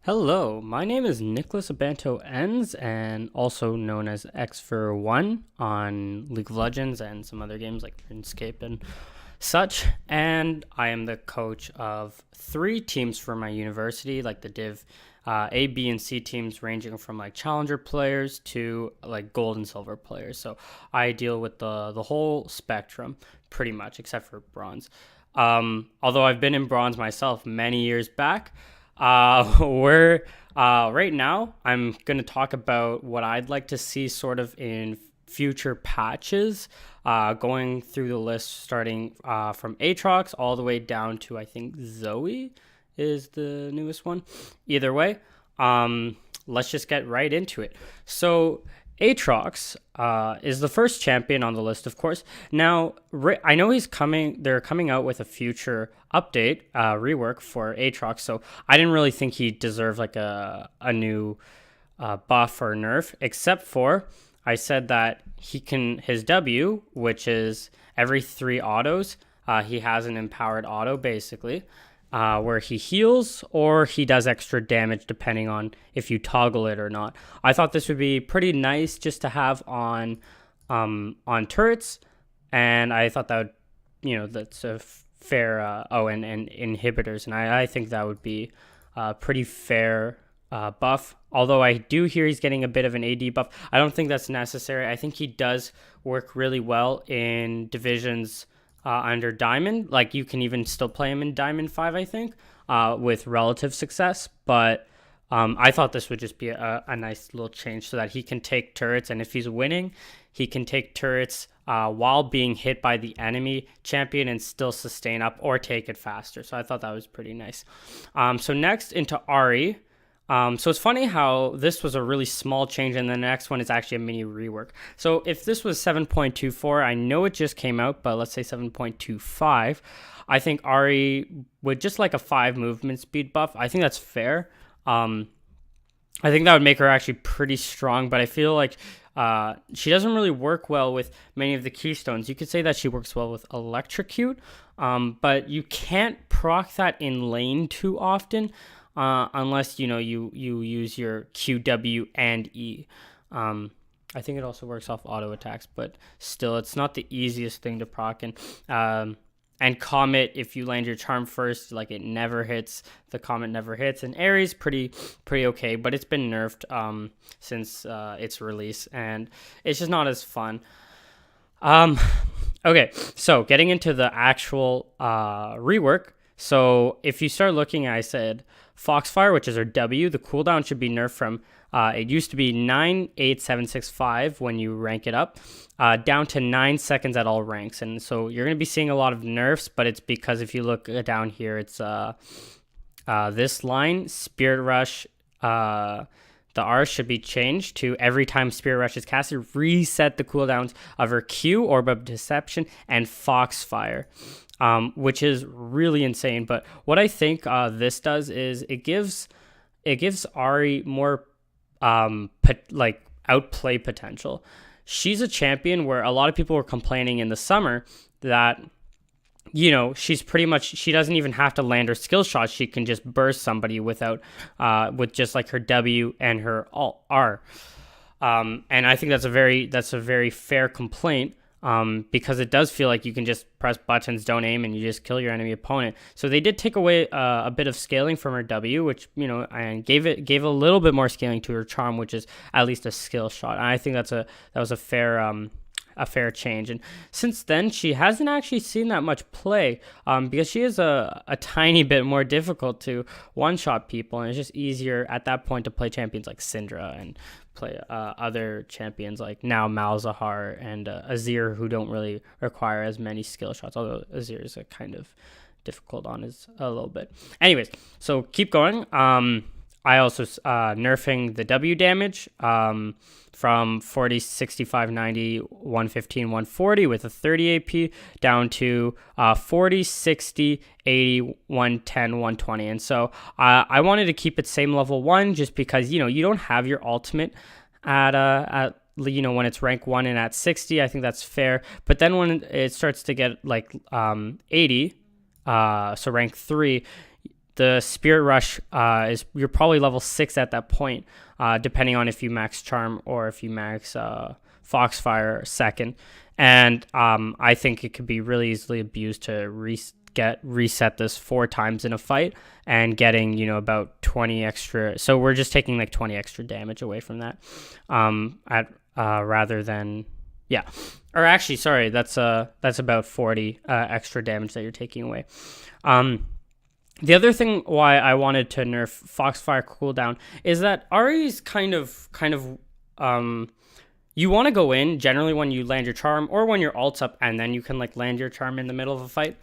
Hello, my name is Nicholas Abanto Enns, and also known as X for One on League of Legends and some other games like RuneScape and such. And I am the coach of three teams for my university, like the Div A, B, and C teams, ranging from like challenger players to like gold and silver players. So I deal with the whole spectrum pretty much, except for bronze. Although I've been in bronze myself many years back. We're right now, I'm going to talk about what I'd like to see sort of in future patches, going through the list starting from Aatrox all the way down to, I think, Zoe is the newest one. Either way, let's just get right into it. So Aatrox is the first champion on the list, of course. Now, I know they're coming out with a future update, rework for Aatrox, so I didn't really think he deserved like a new buff or nerf, except for I said that his W, which is every 3 autos, he has an empowered auto basically, where he heals or he does extra damage depending on if you toggle it or not. I thought this would be pretty nice just to have on turrets, and I thought that that's a fair. And inhibitors, and I think that would be a pretty fair buff. Although I do hear he's getting a bit of an AD buff. I don't think that's necessary. I think he does work really well in divisions under Diamond. Like, you can even still play him in Diamond 5, I think, with relative success. But I thought this would just be a nice little change so that he can take turrets. And if he's winning, he can take turrets while being hit by the enemy champion and still sustain up or take it faster. So I thought that was pretty nice. So next into Ari. So it's funny how this was a really small change and the next one is actually a mini rework. So if this was 7.24, I know it just came out, but let's say 7.25, I think Ari would just like a 5 movement speed buff. I think that's fair. I think that would make her actually pretty strong, but I feel like she doesn't really work well with many of the keystones. You could say that she works well with Electrocute, but you can't proc that in lane too often. Unless you use your QW and E. I think it also works off auto attacks, but still, it's not the easiest thing to proc. And Comet, if you land your charm first, like, it never hits. The Comet never hits. And Ares, pretty okay, but it's been nerfed since its release, and it's just not as fun. Okay, so getting into the actual rework. So if you start looking, I said Foxfire, which is our W, the cooldown should be nerfed from, it used to be 98765 when you rank it up, down to 9 seconds at all ranks. And so you're going to be seeing a lot of nerfs, but it's because if you look down here, it's this line, Spirit Rush, the R should be changed to every time Spirit Rush is casted, reset the cooldowns of her Q, Orb of Deception, and Foxfire. Which is really insane. But what I think this does is it gives Ari more outplay potential. She's a champion where a lot of people were complaining in the summer that she's pretty much, she doesn't even have to land her skill shots. She can just burst somebody with just like her W and her R. And I think that's a very fair complaint. Because it does feel like you can just press buttons, don't aim, and you just kill your enemy opponent. So they did take away a bit of scaling from her W, which and gave a little bit more scaling to her charm, which is at least a skill shot. And I think that was a fair change. And since then, she hasn't actually seen that much play, because she is a tiny bit more difficult to one-shot people, and it's just easier at that point to play champions like Syndra and play other champions like now Malzahar and Azir, who don't really require as many skill shots, although Azir is a kind of difficult on his a little bit. Anyways, so keep going. I also nerfing the W damage from 40, 65, 90, 115, 140 with a 30 AP down to 40, 60, 80, 110, 120. And so I wanted to keep it same level 1 just because, you don't have your ultimate at when it's rank 1 and at 60. I think that's fair. But then when it starts to get like 80, so rank 3, the Spirit Rush is you're probably level 6 at that point, depending on if you max Charm or if you max Foxfire second. And I think it could be really easily abused to reset this 4 times in a fight and getting, you know, about 20 extra. So we're just taking like 20 extra damage away from that, rather than, yeah. Or actually, sorry, that's about 40 extra damage that you're taking away. The other thing why I wanted to nerf Foxfire cooldown is that Ari's kind of you want to go in generally when you land your charm or when your ult's up, and then you can like land your charm in the middle of a fight.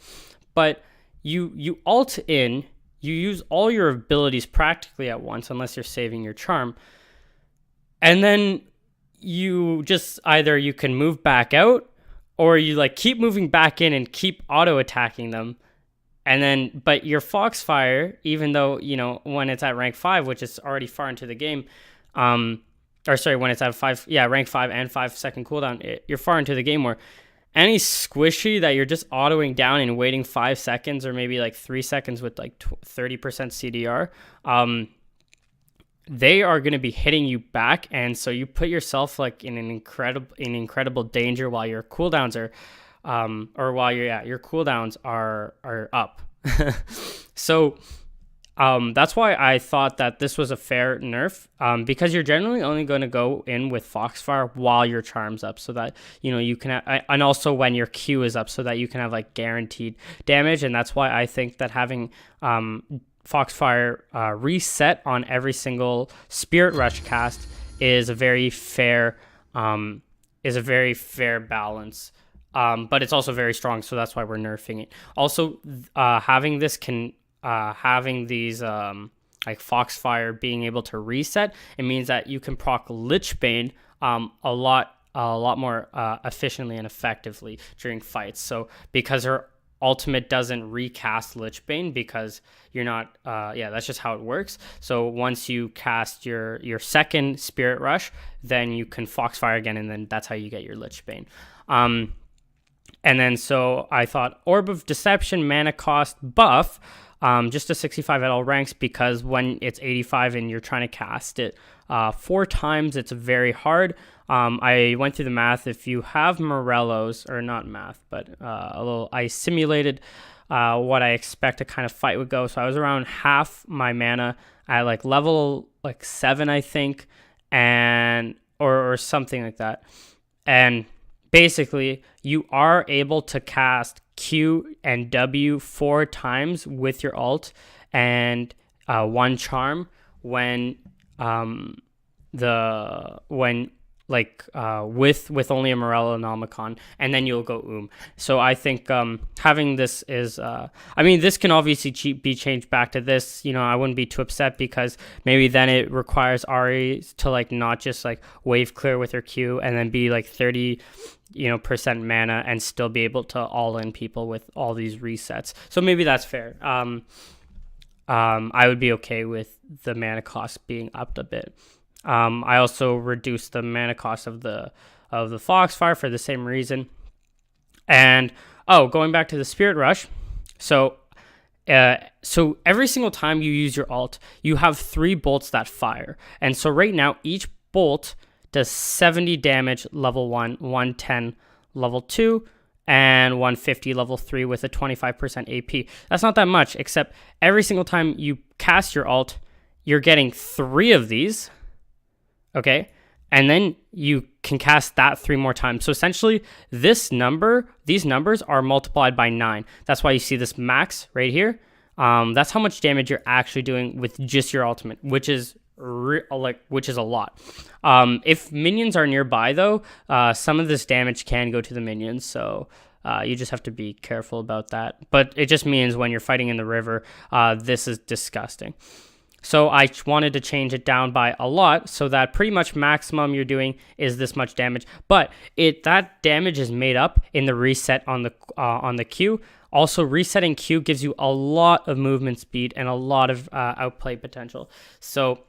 But you ult in, you use all your abilities practically at once unless you're saving your charm. And then you just either you can move back out or you like keep moving back in and keep auto attacking them. And then, but your Foxfire, even though, you know, when it's at rank 5, which is already far into the game, when it's at rank 5 and 5-second cooldown, you're far into the game where any squishy that you're just autoing down and waiting 5 seconds or maybe like 3 seconds with like 30% CDR, they are going to be hitting you back. And so you put yourself like in incredible danger while your cooldowns are, your cooldowns are up. So that's why I thought that this was a fair nerf, because you're generally only going to go in with Foxfire while your charm's up, so that, you know, you can and also when your Q is up, so that you can have like guaranteed damage. And that's why I think that having Foxfire reset on every single Spirit Rush cast is a very fair balance. But it's also very strong, so that's why we're nerfing it. Also, having these like Foxfire being able to reset, it means that you can proc Lichbane a lot more efficiently and effectively during fights. So because her ultimate doesn't recast Lichbane, because you're not that's just how it works. So once you cast your second Spirit Rush, then you can Foxfire again, and then that's how you get your Lichbane. And then so I thought Orb of Deception mana cost buff, just to 65 at all ranks, because when it's 85 and you're trying to cast it 4 times, it's very hard. I went through the math. If you have Morello's, or not math, but I simulated what I expect a kind of fight would go. So I was around half my mana at like level like 7, I think, and or something like that. And basically, you are able to cast Q and W 4 times with your ult and 1 charm with only a Morello Nomicon, and then you'll go So I think having this is this can obviously be changed back to this. You know, I wouldn't be too upset, because maybe then it requires Ari to like not just like wave clear with her Q and then be like 30% mana and still be able to all in people with all these resets. So maybe that's fair. I would be okay with the mana cost being upped a bit. I also reduced the mana cost of the Foxfire for the same reason. And going back to the Spirit Rush, so every single time you use your ult, you have 3 bolts that fire. And so right now, each bolt does 70 damage level 1, 110 level 2, and 150 level 3 with a 25% AP. That's not that much, except every single time you cast your ult, you're getting 3 of these, okay? And then you can cast that 3 more times. So essentially, these numbers are multiplied by 9. That's why you see this max right here. That's how much damage you're actually doing with just your ultimate, which is a lot. If minions are nearby, though, some of this damage can go to the minions, so you just have to be careful about that. But it just means when you're fighting in the river, this is disgusting. So I wanted to change it down by a lot, so that pretty much maximum you're doing is this much damage. But that damage is made up in the reset on the Q. Also, resetting Q gives you a lot of movement speed and a lot of outplay potential. So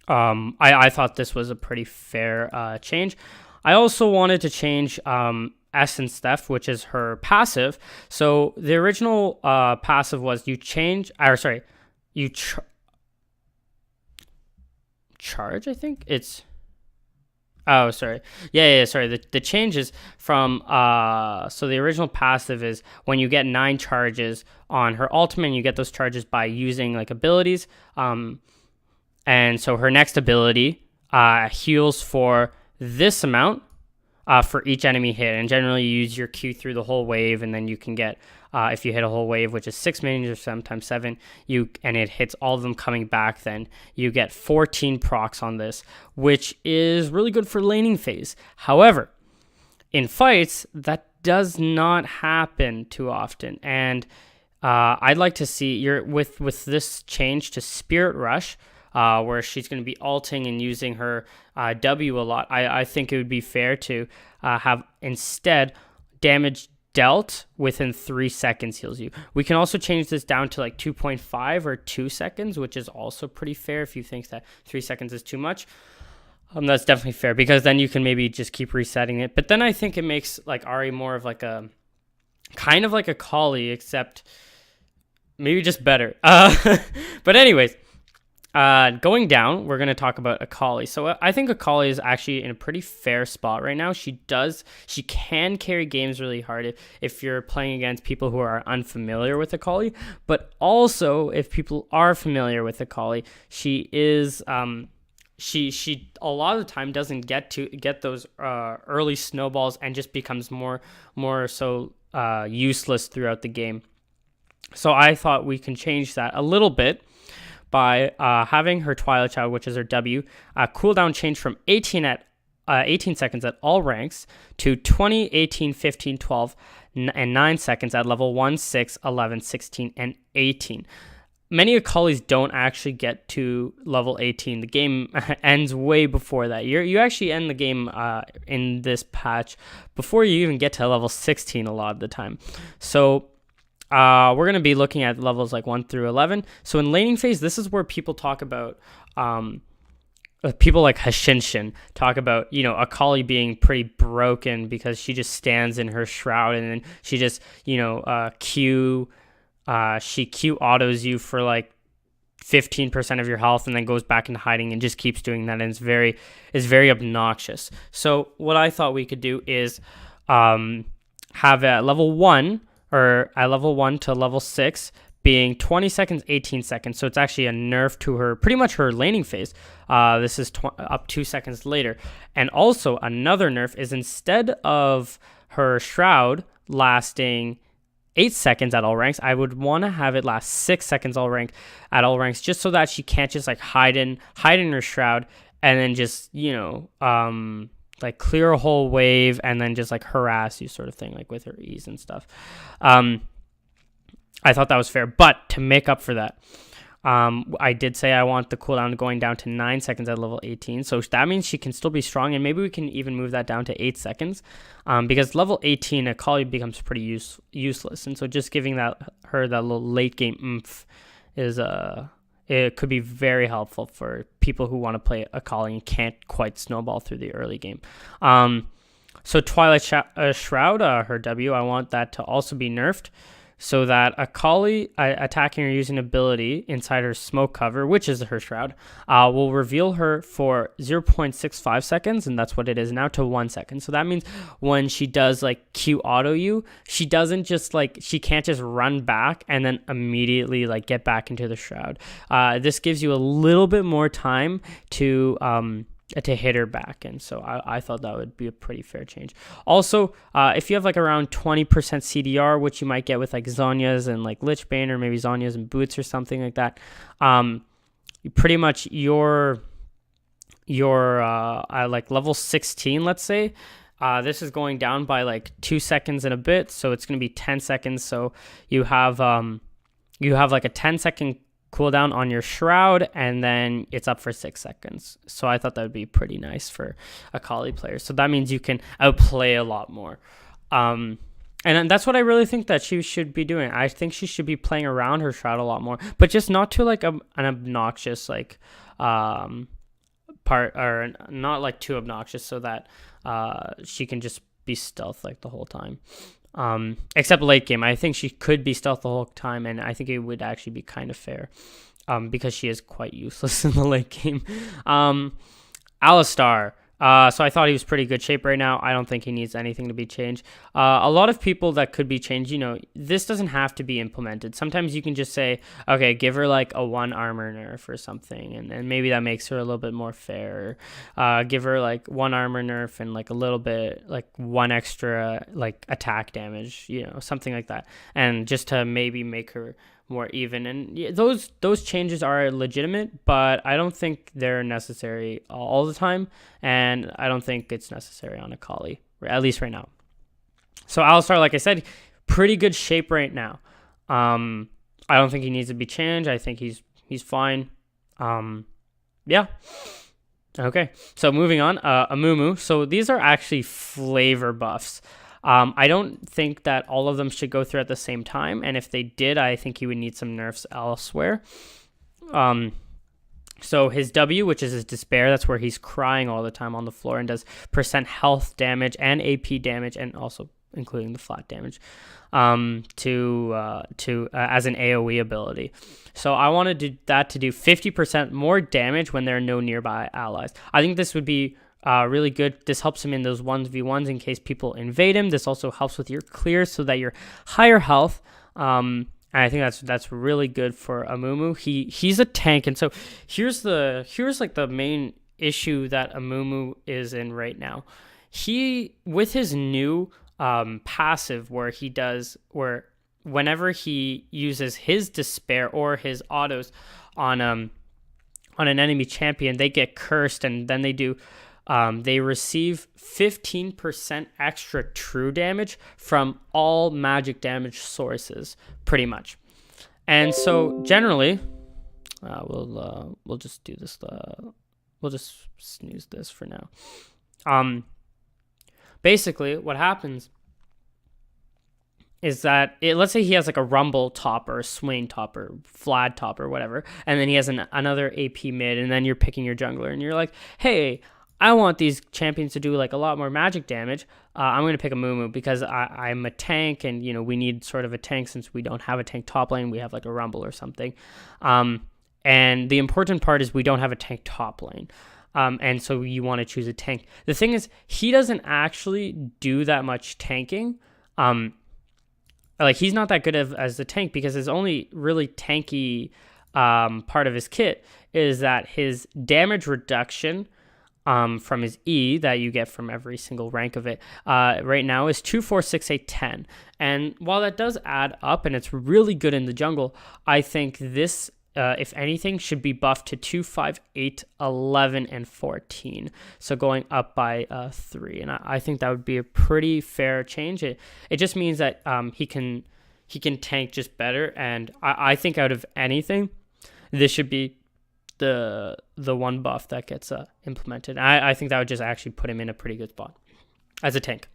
I thought this was a pretty fair change. I also wanted to change Essence Theft, which is her passive. So the original passive was you charge, I think it's. Oh, sorry. Yeah, sorry. The changes from so the original passive is when you get 9 charges on her ultimate, and you get those charges by using like abilities. And so her next ability heals for this amount for each enemy hit, and generally you use your Q through the whole wave, and then you can get if you hit a whole wave, which is 6 minions or sometimes 7, and it hits all of them coming back, then you get 14 procs on this, which is really good for laning phase. However, in fights, that does not happen too often, and I'd like to see with this change to Spirit Rush, where she's going to be ulting and using her W a lot. I think it would be fair to have instead damage dealt within 3 seconds heals you. We can also change this down to like 2.5 or 2 seconds, which is also pretty fair if you think that 3 seconds is too much. That's definitely fair, because then you can maybe just keep resetting it. But then I think it makes like Ari more of like a kind of like a Kali, except maybe just better. But anyways, going down, we're going to talk about Akali. So I think Akali is actually in a pretty fair spot right now. She can carry games really hard if you're playing against people who are unfamiliar with Akali, but also if people are familiar with Akali, she is she a lot of the time doesn't get those early snowballs and just becomes more so useless throughout the game. So I thought we can change that a little bit by having her Twilight Child, which is her W, cooldown change from 18 seconds at all ranks to 20, 18, 15, 12, and 9 seconds at level 1, 6, 11, 16, and 18. Many Akalis don't actually get to level 18. The game ends way before that. You actually end the game in this patch before you even get to level 16 a lot of the time. So we're going to be looking at levels like 1 through 11. So in laning phase, this is where people talk about, people like Hashinshin talk about, Akali being pretty broken because she just stands in her shroud and then she just, she Q autos you for like 15% of your health and then goes back into hiding and just keeps doing that. And it's very obnoxious. So what I thought we could do is have at level 1, or at level 1 to level 6 being 20 seconds, 18 seconds. So it's actually a nerf to her, pretty much her laning phase. This is up 2 seconds later. And also another nerf is instead of her shroud lasting 8 seconds at all ranks, I would want to have it last 6 seconds at all ranks, just so that she can't just like hide in her shroud and then just, like clear a whole wave and then just like harass you sort of thing, like with her E's and stuff. I thought that was fair, but to make up for that, I did say I want the cooldown going down to 9 seconds at level 18. So that means she can still be strong, and maybe we can even move that down to 8 seconds, because level 18, Akali becomes pretty useless. And so just giving her that little late game oomph is it could be very helpful for people who want to play Akali and can't quite snowball through the early game. So Twilight Shroud, her W, I want that to also be nerfed, so that Akali attacking or using ability inside her smoke cover, which is her shroud, will reveal her for 0.65 seconds, and that's what it is now, to 1 second. So that means when she does like Q auto you, she doesn't just like, she can't just run back and then immediately like get back into the shroud. This gives you a little bit more time to hit her back, and so I thought that would be a pretty fair change. Also, if you have like around 20% CDR, which you might get with like Zhonya's and like Lichbane, or maybe Zhonya's and Boots or something like that, pretty much your like level 16, let's say, this is going down by like 2 seconds and a bit, so it's going to be 10 seconds. So you have like a 10-second cooldown on your shroud, and then it's up for 6 seconds. So I thought that would be pretty nice for Akali players. So that means you can outplay a lot more. And that's what I really think that she should be doing. I think she should be playing around her shroud a lot more, but just not to like an obnoxious like part, or not like too obnoxious, so that she can just be stealth like the whole time. Except late game. I think she could be stealth the whole time, and I think it would actually be kind of fair. Because she is quite useless in the late game. Alistar. So I thought he was pretty good shape right now. I don't think he needs anything to be changed. A lot of people that could be changed, this doesn't have to be implemented. Sometimes you can just say, okay, give her like a 1 armor nerf or something, and maybe that makes her a little bit more fair. Give her like 1 armor nerf and like a little bit, like 1 extra like attack damage, something like that. And just to maybe make her more even, and those changes are legitimate, but I don't think they're necessary all the time, and I don't think it's necessary on Akali, at least right now. So Alistar, like I said, pretty good shape right now. I don't think he needs to be changed. I think he's fine. Yeah. Okay, so moving on, Amumu. So these are actually flavor buffs. I don't think that all of them should go through at the same time, and if they did, I think he would need some nerfs elsewhere. So his W, which is his despair, that's where he's crying all the time on the floor and does % health damage and AP damage, and also including the flat damage, as an AoE ability. So I wanted that to do 50% more damage when there are no nearby allies. I think this would be really good. This helps him in those 1v1s in case people invade him. This also helps with your clears so that you're higher health. And I think that's really good for Amumu. He's a tank, and so here's like the main issue that Amumu is in right now. He, with his new passive, where whenever he uses his despair or his autos on an enemy champion, they get cursed, and then they receive 15% extra true damage from all magic damage sources, pretty much. And so generally, we'll just do this. We'll just snooze this for now. Basically, what happens is that let's say he has like a Rumble top or a Swain top or Vlad top or whatever, and then he has another AP mid, and then you're picking your jungler, and you're like, hey, I want these champions to do like a lot more magic damage. I'm going to pick a Amumu because I'm a tank, and we need sort of a tank since we don't have a tank top lane. We have like a Rumble or something. And the important part is we don't have a tank top lane. And so you want to choose a tank. The thing is, he doesn't actually do that much tanking. Like he's not that good as the tank, because his only really tanky part of his kit is that his damage reduction from his E that you get from every single rank of it right now is 2, 4, 6, 8, 10. And while that does add up and it's really good in the jungle, I think this, if anything, should be buffed to 2, 5, 8, 11, and 14. So going up by 3. And I think that would be a pretty fair change. It just means that he can tank just better. And I think out of anything, this should be the one buff that gets implemented. I think that would just actually put him in a pretty good spot as a tank.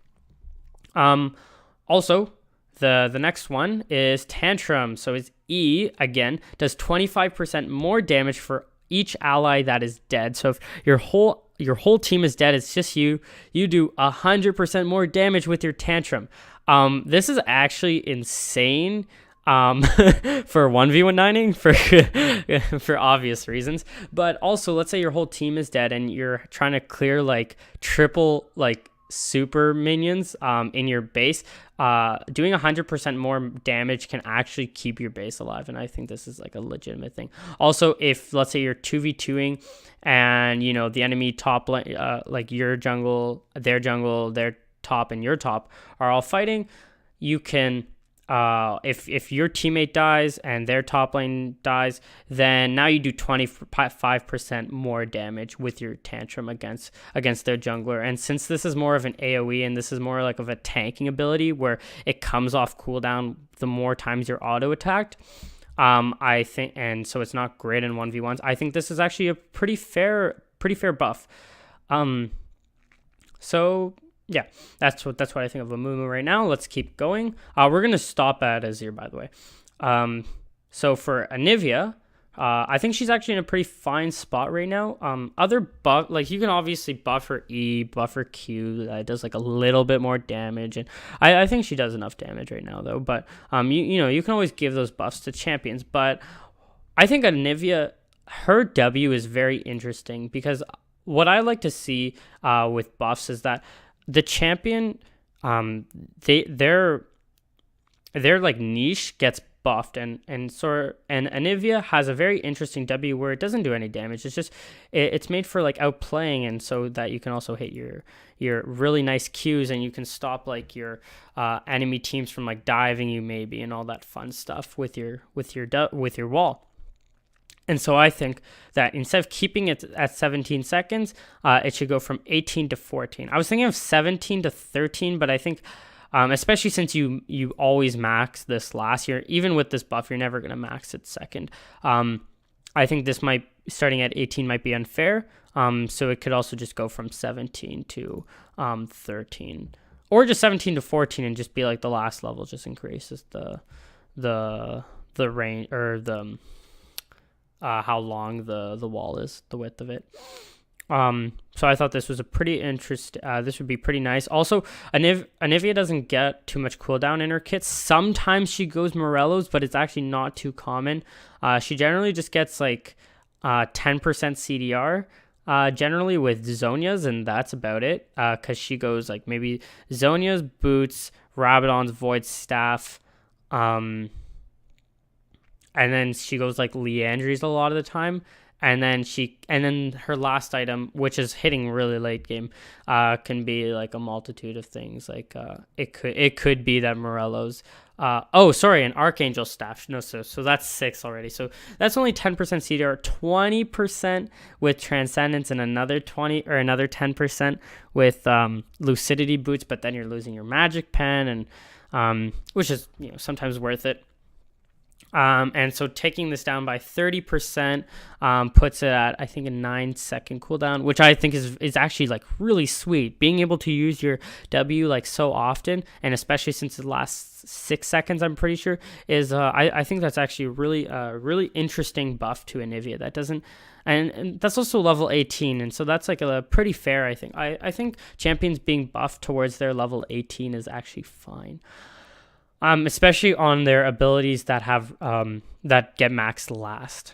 Also, the next one is Tantrum. So his E, again, does 25% more damage for each ally that is dead. So if your whole team is dead, it's just you do 100% more damage with your Tantrum. This is actually insane. For 1v19 for obvious reasons, but also let's say your whole team is dead and you're trying to clear like triple like super minions in your base. Doing 100% more damage can actually keep your base alive, and I think this is like a legitimate thing. Also, if let's say you're 2v2ing and the enemy top lane, like your jungle, their top, and your top are all fighting, you can if your teammate dies and their top lane dies, then now you do 25% more damage with your Tantrum against their jungler. And since this is more of an AoE and this is more like of a tanking ability where it comes off cooldown the more times you're auto attacked, I think, and so it's not great in 1v1s. I think this is actually a pretty fair buff. So yeah, that's what I think of Amumu right now. Let's keep going. We're gonna stop at Azir, by the way. So for Anivia, I think she's actually in a pretty fine spot right now. Other buff, like you can obviously buff her E, buff her Q. That does like a little bit more damage, and I think she does enough damage right now though. But you can always give those buffs to champions. But I think Anivia, her W is very interesting because what I like to see with buffs is that the champion, their like niche gets buffed, and Anivia has a very interesting W where it doesn't do any damage. It's just it's made for like outplaying, and so that you can also hit your really nice Qs, and you can stop like your enemy teams from like diving you maybe, and all that fun stuff with your wall. And so I think that instead of keeping it at 17 seconds, it should go from 18 to 14. I was thinking of 17 to 13, but I think especially since you always max this last year, even with this buff, you're never going to max it second. I think this starting at 18 might be unfair. So it could also just go from 17 to 13, or just 17 to 14, and just be like the last level just increases the range, or the how long the wall is, the width of it. So I thought this was a pretty this would be pretty nice. Also, Anivia doesn't get too much cooldown in her kits. Sometimes she goes Morello's, but it's actually not too common. She generally just gets like 10% CDR, generally with Zhonya's, and that's about it. Because she goes like maybe Zhonya's, Boots, Rabadon's Void Staff, and then she goes like Leandry's a lot of the time. And then her last item, which is hitting really late game, can be like a multitude of things. Like it could be that Morello's an Archangel staff. No, so that's 6 already. So that's only 10% CDR, 20% with Transcendence, and another 10% with Lucidity Boots. But then you're losing your Magic Pen, and which is sometimes worth it. And so taking this down by 30% puts it at, I think, a 9-second cooldown, which I think is actually like really sweet. Being able to use your W like so often, and especially since it lasts 6 seconds, I'm pretty sure, is I think that's actually really interesting buff to Anivia. That doesn't, and that's also level 18, and so that's like a pretty fair. I think champions being buffed towards their level 18 is actually fine. Especially on their abilities that have that get maxed last.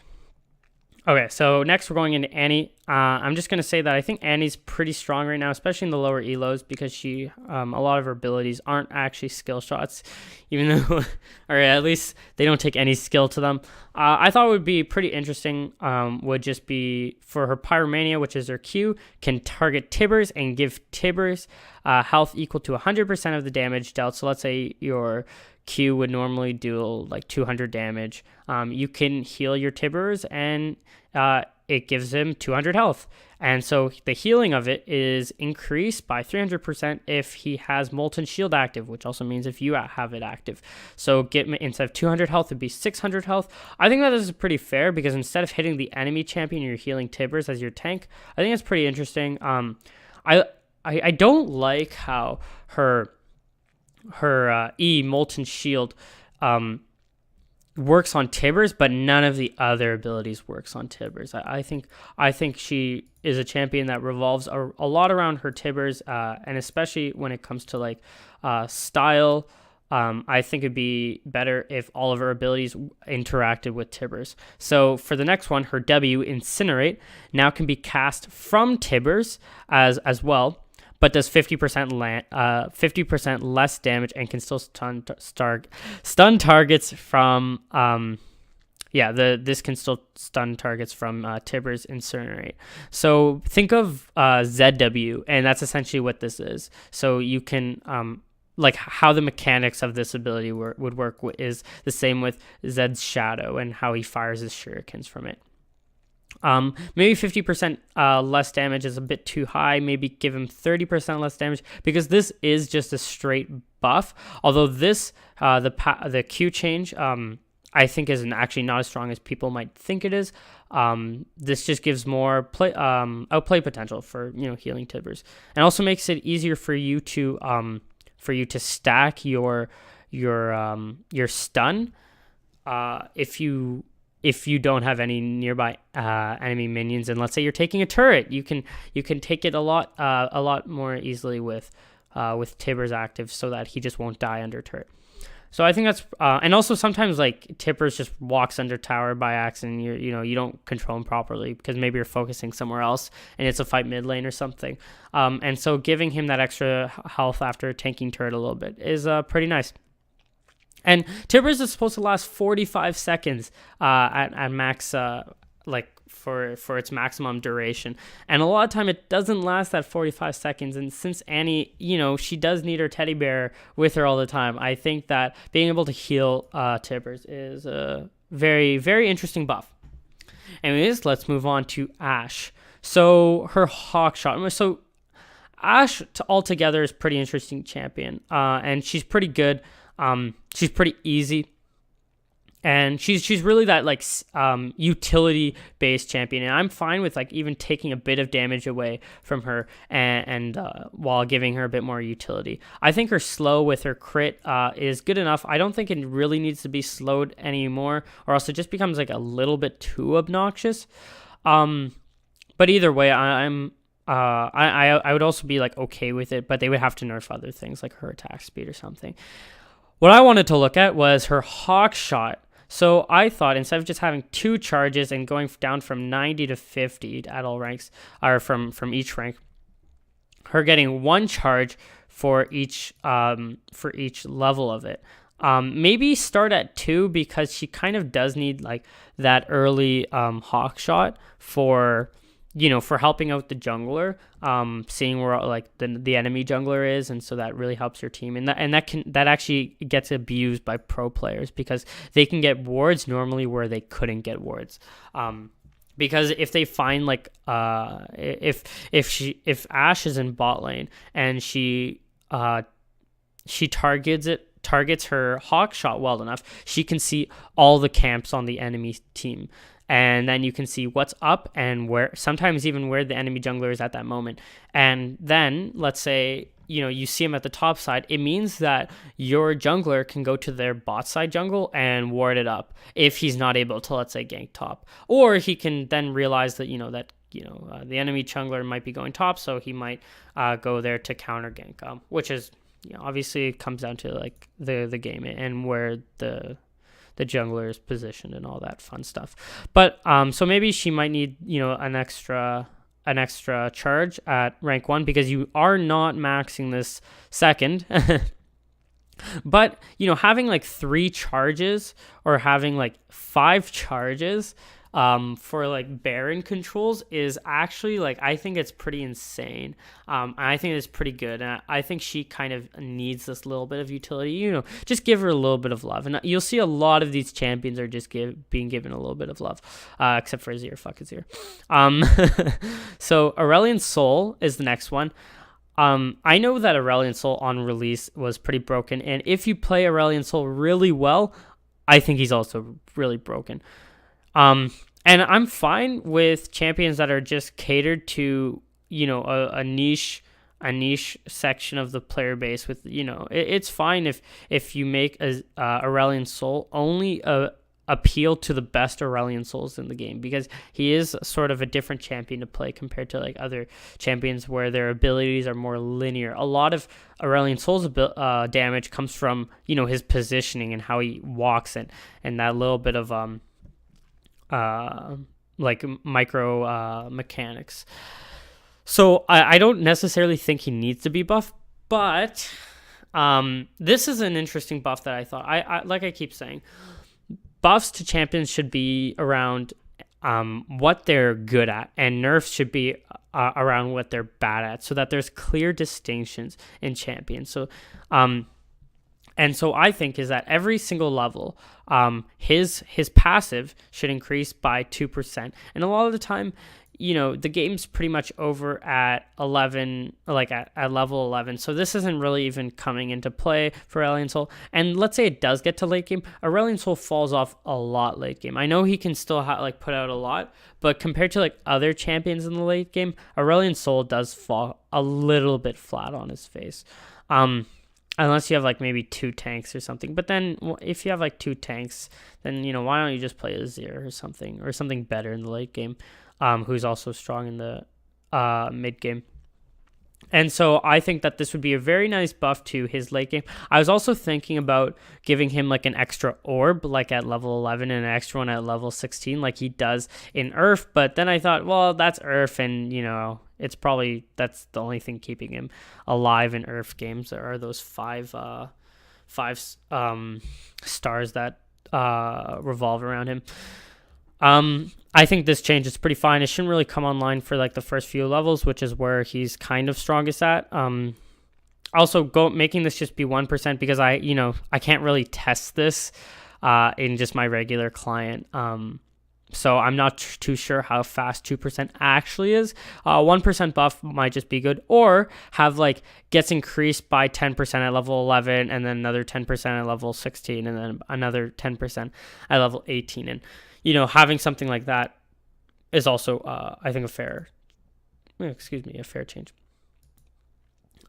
Okay, so next we're going into Annie. I'm just going to say that I think Annie's pretty strong right now, especially in the lower elos, because she a lot of her abilities aren't actually skill shots, even though, or at least they don't take any skill to them. I thought it would be pretty interesting would just be for her Pyromania, which is her Q, can target Tibbers and give Tibbers health equal to 100% of the damage dealt. So let's say your Q would normally do like 200 damage. You can heal your Tibbers, and it gives him 200 health. And so the healing of it is increased by 300% if he has Molten Shield active, which also means if you have it active. So instead of 200 health, it'd be 600 health. I think that is pretty fair, because instead of hitting the enemy champion, you're healing Tibbers as your tank. I think that's pretty interesting. I don't like how her E, Molten Shield, works on Tibbers, but none of the other abilities works on Tibbers. I think she is a champion that revolves a lot around her Tibbers, and especially when it comes to like style. I think it'd be better if all of her abilities interacted with Tibbers. So for the next one, her W, Incinerate, now can be cast from Tibbers as well, but does 50% less damage, and can still stun targets from this can still stun targets from Tibbers Incinerate. So think of ZW, and that's essentially what this is. So you can like how the mechanics of this ability would work is the same with Zed's Shadow and how he fires his shurikens from it. Maybe 50% less damage is a bit too high. Maybe give him 30% less damage, because this is just a straight buff. Although this, the Q change, I think is actually not as strong as people might think it is. This just gives more outplay potential for healing Tibbers, and also makes it easier for you to stack your stun. if you don't have any nearby enemy minions, and let's say you're taking a turret, you can take it a lot more easily with Tibbers active, so that he just won't die under turret. So I think that's and also sometimes like Tibbers just walks under tower by accident. You don't control him properly because maybe you're focusing somewhere else and it's a fight mid lane or something. And so giving him that extra health after tanking turret a little bit is pretty nice. And Tibbers is supposed to last 45 seconds at max, for its maximum duration. And a lot of time it doesn't last that 45 seconds. And since Annie, she does need her teddy bear with her all the time, I think that being able to heal Tibbers is a very, very interesting buff. Anyways, let's move on to Ashe. So her hawk shot. So Ashe altogether is pretty interesting champion. And she's pretty good. She's pretty easy. And she's really that like utility based champion, and I'm fine with like even taking a bit of damage away from her and while giving her a bit more utility. I think her slow with her crit is good enough. I don't think it really needs to be slowed anymore, or else it just becomes like a little bit too obnoxious. But either way, I would also be like okay with it, but they would have to nerf other things like her attack speed or something. What I wanted to look at was her hawk shot. So I thought instead of just having 2 charges and going down from 90 to 50 at all ranks, or from each rank, her getting 1 charge for each level of it. Maybe start at 2 because she kind of does need like that early hawk shot for helping out the jungler, seeing where like the enemy jungler is, and so that really helps your team. And that actually gets abused by pro players because they can get wards normally where they couldn't get wards. Because if they find like if Ashe is in bot lane and she targets her hawk shot well enough, she can see all the camps on the enemy team. And then you can see what's up and sometimes even where the enemy jungler is at that moment. And then let's say, you see him at the top side. It means that your jungler can go to their bot side jungle and ward it up if he's not able to, let's say, gank top. Or he can then realize that, the enemy jungler might be going top, so he might go there to counter gank, which is, obviously it comes down to like the game and where the jungler is positioned and all that fun stuff. But so maybe she might need an extra charge at rank 1 because you are not maxing this second. But having like 3 charges or having like 5 charges for like Baron controls is actually like, I think it's pretty insane. I think it's pretty good. And I think she kind of needs this little bit of utility, just give her a little bit of love. And you'll see a lot of these champions are just being given a little bit of love, except for Azir. Fuck Azir. So Aurelion Sol is the next one. I know that Aurelion Sol on release was pretty broken. And if you play Aurelion Sol really well, I think he's also really broken. And I'm fine with champions that are just catered to, a niche section of the player base with, it's fine if you make Aurelion Sol only appeal to the best Aurelion Sols in the game, because he is sort of a different champion to play compared to like other champions where their abilities are more linear. A lot of Aurelion Sol's damage comes from, his positioning and how he walks and that little bit of, like micro mechanics. So I don't necessarily think he needs to be buffed, but this is an interesting buff that I thought I like I keep saying, buffs to champions should be around what they're good at, and nerfs should be around what they're bad at, so that there's clear distinctions in champions. So and so I think is that every single level, his passive should increase by 2%. And a lot of the time, the game's pretty much over at 11, like at level 11. So this isn't really even coming into play for Aurelion Sol. And let's say it does get to late game, Aurelion Sol falls off a lot late game. I know he can still put out a lot, but compared to like other champions in the late game, Aurelion Sol does fall a little bit flat on his face. unless you have like maybe 2 tanks or something. But then if you have like 2 tanks, then why don't you just play Azir or something better in the late game, who's also strong in the mid game. And so I think that this would be a very nice buff to his late game. I was also thinking about giving him like an extra orb, like at level 11, and an extra one at level 16, like he does in URF. But then I thought, well, that's URF, and that's the only thing keeping him alive in URF games. There are those five stars that revolve around him. I think this change is pretty fine. It shouldn't really come online for like the first few levels, which is where he's kind of strongest at. Also making this just be 1% because I can't really test this in just my regular client. So I'm not too sure how fast 2% actually is. 1% buff might just be good, or have like gets increased by 10% at level 11, and then another 10% at level 16, and then another 10% at level 18. And having something like that is also, I think, a fair change.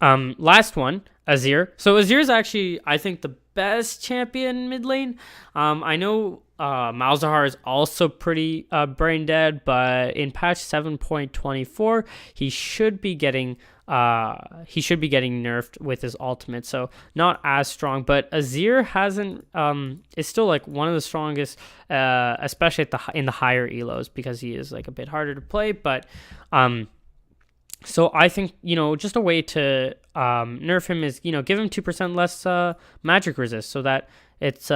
Last one, Azir. So Azir is actually, I think, the best champion mid lane. I know Malzahar is also pretty brain dead, but in patch 7.24, he should be getting nerfed with his ultimate, so not as strong. But Azir is still like one of the strongest, especially in the higher elos, because he is like a bit harder to play. But so I think just a way to nerf him is give him 2% less magic resist, so that it's